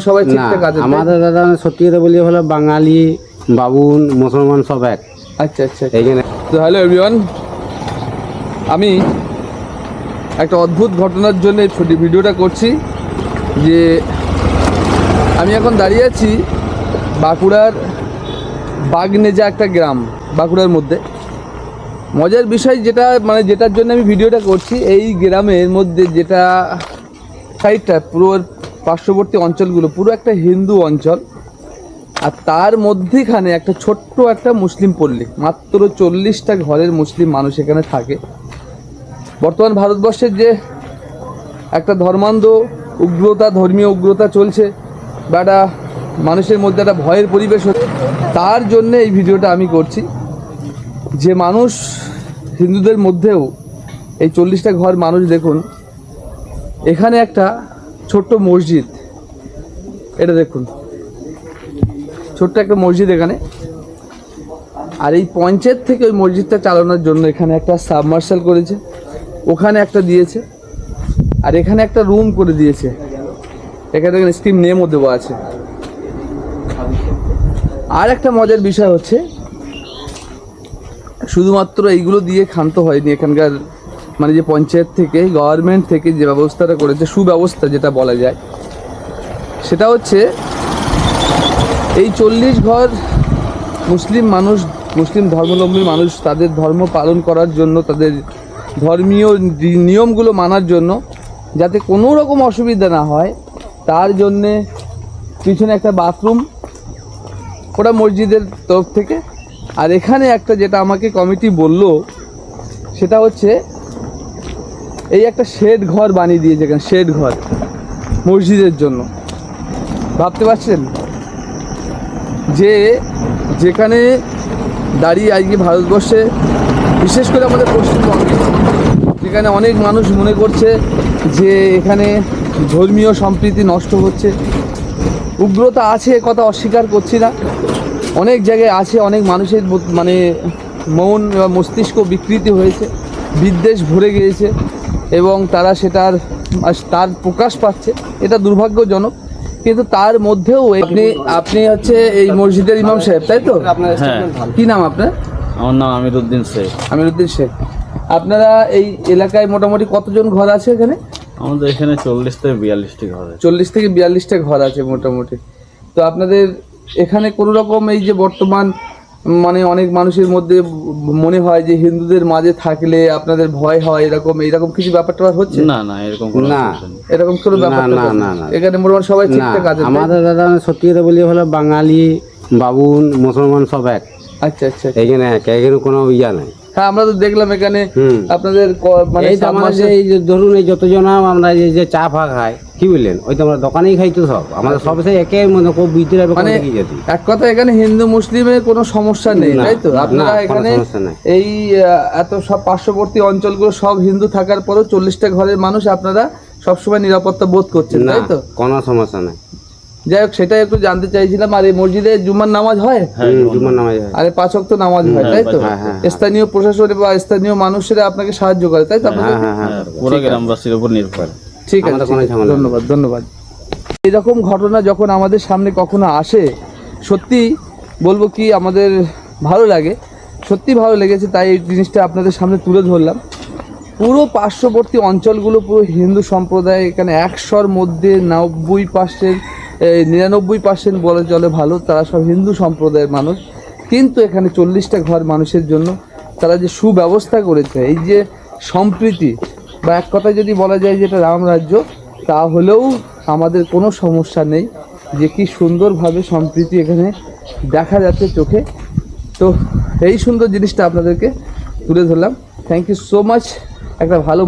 সবাই ঠিকঠাক আছে? আমাদের দাদা সত্যি কথা বলি হলো বাঙালি, বাবুন, মুসলমান সব এক। আচ্ছা আচ্ছা, এইখানে তো হ্যালো এভরিওয়ান, আমি একটা অদ্ভুত ঘটনার জন্য এই ভিডিওটা করছি। যে আমি এখন দাঁড়িয়ে আছি বাঁকুড়ার বাগনেজা একটা গ্রাম, বাঁকুড়ার মধ্যে। মজার বিষয় যেটা যেটার জন্য আমি ভিডিওটা করছি, এই গ্রামের মধ্যে যেটা সাইডটা পুরো পার্শ্ববর্তী অঞ্চলগুলো পুরো একটা হিন্দু অঞ্চল, আর তার মধ্যেখানে একটা ছোট্ট একটা মুসলিম পল্লী, মাত্র 40টা ঘরের মুসলিম মানুষ এখানে থাকে। বর্তমান ভারতবর্ষের যে একটা ধর্মান্ধ উগ্রতা, ধর্মীয় উগ্রতা চলছে বা একটা মানুষের মধ্যে একটা ভয়ের পরিবেশ হচ্ছে, তার জন্য এই ভিডিওটা আমি করছি। যে মানুষ হিন্দুদের মধ্যেও এই 40টা ঘর মানুষ, দেখুন এখানে একটা ছোট্ট মসজিদ, এটা দেখুন ছোট্ট একটা মসজিদ এখানে। আর এই পঞ্চায়েত থেকে ওই মসজিদটা চালানোর জন্য এখানে একটা সাবমার্শাল করেছে, ওখানে একটা দিয়েছে, আর এখানে একটা রুম করে দিয়েছে। এখানে স্ক্রিন নেমও দেওয়া আছে। আর একটা মজার বিষয় হচ্ছে, শুধুমাত্র এইগুলো দিয়ে ক্ষান্ত হয়নি এখানকার যে পঞ্চায়েত থেকে, গভর্নমেন্ট থেকে যে ব্যবস্থাটা করেছে, সুব্যবস্থা যেটা বলা যায়, সেটা হচ্ছে এই 40 ঘর মুসলিম মানুষ, মুসলিম ধর্মাবলম্বী মানুষ তাদের ধর্ম পালন করার জন্য, তাদের ধর্মীয় নিয়মগুলো মানার জন্য, যাতে কোনো রকম অসুবিধা না হয় তার জন্যে পিছনে একটা বাথরুম, ওটা মসজিদের তরফ থেকে। আর এখানে একটা যেটা আমাকে কমিটি বলল, সেটা হচ্ছে এই একটা শেড ঘর বানিয়ে দিয়েছে এখানে, শেড ঘর মসজিদের জন্য। ভাবতে পারছেন যে যেখানে দাঁড়িয়ে আজকে ভারতবর্ষে, বিশেষ করে আমাদের পশ্চিমবঙ্গে, যেখানে অনেক মানুষ মনে করছে যে এখানে ধর্মীয় সম্প্রীতি নষ্ট হচ্ছে, উগ্রতা আছে, কথা অস্বীকার করছি না, অনেক জায়গায় আছে, অনেক মানুষের মন বা মস্তিষ্ক বিকৃতি হয়েছে, বিদ্বেষ ভরে গিয়েছে এবং তারা তার প্রকাশ পাচ্ছে। এটা দুর্ভাগ্যজনক, কিন্তু তার মধ্যেও আপনি হচ্ছে এই মসজিদের ইমাম সাহেব, তাই তো? কি নাম আপনার? আমার নাম আমিরউদ্দিন শেখ। আমিরউদ্দিন শেখ। আপনারা এই এলাকায় মোটামুটি কতজন ঘর আছে এখানে? আমাদের এখানে 40 থেকে 42টি ঘর আছে। 40 থেকে 42টা ঘর আছে মোটামুটি। তো আপনাদের এখানে কোনো রকম এই যে বর্তমান অনেক মানুষের মধ্যে মনে হয় যে হিন্দুদের মাঝে থাকলে আপনাদের ভয় হয়, এরকম কিছু ব্যাপারটা হচ্ছে? না না, এরকম কোনো ব্যাপার না। এখানে মোটামুটি সবাই ঠিকঠাক আছে? আমাদের দাদা সত্যি কথা বলি হলো বাঙালি, বাবুন, মুসলমান সব এক। আচ্ছা আচ্ছা, এইখানে এক, এখানে কোনো ইয়া নাই। হ্যাঁ, আমরা তো দেখলাম এখানে আপনাদের এই ধরুন এই যতজন আমরা যে চা ফা খাই, কি বললেন, ওই তো আমরা দোকানেই খাই তো সব, আমাদের সব সেই একে ভিতরে এক কথা, এখানে হিন্দু মুসলিমের কোনো সমস্যা নেই, তাই তো? আপনারা এখানে এই এত সব পার্শ্ববর্তী অঞ্চলগুলো সব হিন্দু থাকার পরেও 40টা ঘরের মানুষ আপনারা সবসময় নিরাপত্তা বোধ করছেন, তাই তো? কোনো সমস্যা নাই। যাই হোক, সেটাই একটু জানতে চাইছিলাম। আর এই মসজিদে জুম্মার নামাজ হয়? জুম্মার নামাজ হয়। আরে 5 ওয়াক্ত নামাজ হয়, তাই তো? স্থানীয় প্রশাসন বা স্থানীয় মানুষেরা আপনাকে সাহায্য করে, তাই তো? পুরো গ্রামবাসীর উপর নির্ভর। ঠিক আছে, ধন্যবাদ। এরকম ঘটনা যখন আমাদের সামনে কখনো আসে, সত্যি বলবো কি আমাদের ভালো লাগে, সত্যি ভালো লেগেছে, তাই এই জিনিসটা আপনাদের সামনে তুলে ধরলাম। পুরো পার্শ্ববর্তী অঞ্চলগুলো পুরো হিন্দু সম্প্রদায়, এখানে 100-র মধ্যে 99% বলে চলে ভালো, তারা সব হিন্দু সম্প্রদায়ের মানুষ। কিন্তু এখানে 40টা ঘর মানুষের জন্য তারা যে সুব্যবস্থা করেছে, এই যে সম্প্রীতি, বা এক কথায় যদি বলা যায় যেটা রাম রাজ্য, তা হলেও আমাদের কোনো সমস্যা নেই। যে কি সুন্দরভাবে সম্প্রীতি এখানে দেখা যাচ্ছে চোখে। তো এই সুন্দর জিনিসটা আপনাদেরকে তুলে ধরলাম। Thank you so much. একটা ভালো